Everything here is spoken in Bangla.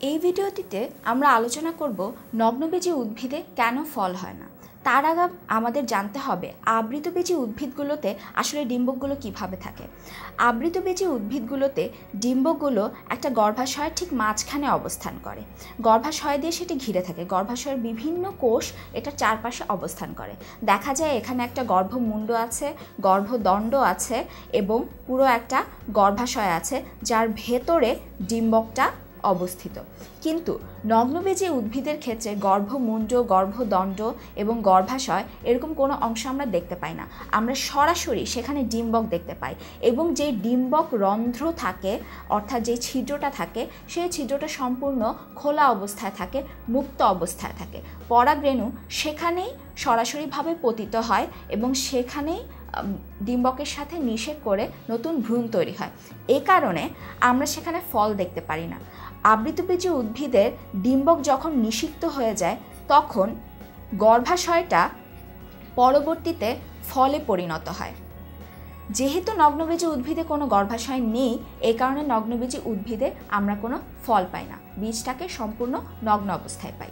এই ভিডিওটিতে আমরা আলোচনা করব নগ্নবীজি উদ্ভিদে কেন ফল হয় না। তার আগে আমাদের জানতে হবে আবৃতবীজি উদ্ভিদগুলোতে আসলে ডিম্বকগুলো কিভাবে থাকে। আবৃতবীজি উদ্ভিদগুলোতে ডিম্বকগুলো একটা গর্ভাশয়ের ঠিক মাঝখানে অবস্থান করে। গর্ভাশয় দিয়ে সেটি ঘিরে থাকে। গর্ভাশয়ের বিভিন্ন কোষ এটার চারপাশে অবস্থান করে। দেখা যায় এখানে একটা গর্ভমুণ্ড আছে, গর্ভদণ্ড আছে এবং পুরো একটা গর্ভাশয় আছে যার ভেতরে ডিম্বকটা অবস্থিত। কিন্তু নগ্নবীজি উদ্ভিদের ক্ষেত্রে গর্ভমুণ্ড, গর্ভদণ্ড এবং গর্ভাশয় এরকম কোনো অংশ আমরা দেখতে পাই না। আমরা সরাসরি সেখানে ডিম্বক দেখতে পাই এবং যে ডিম্বক রন্ধ্র থাকে অর্থাৎ যে ছিদ্রটা থাকে সেই ছিদ্রটা সম্পূর্ণ খোলা অবস্থায় থাকে, মুক্ত অবস্থায় থাকে। পরাগরেণু সেখানেই সরাসরিভাবে পতিত হয় এবং সেখানেই ডিম্বকের সাথে নিষেক করে নতুন ভ্রূণ তৈরি হয়। এই কারণে আমরা সেখানে ফল দেখতে পারি না। আবৃতবীজি উদ্ভিদের ডিম্বক যখন নিষিক্ত হয়ে যায় তখন গর্ভাশয়টা পরবর্তীতে ফলে পরিণত হয়। যেহেতু নগ্নবীজি উদ্ভিদে কোনো গর্ভাশয় নেই, এই কারণে নগ্নবীজি উদ্ভিদে আমরা কোনো ফল পাই না, বীজটাকে সম্পূর্ণ নগ্ন অবস্থায় পাই।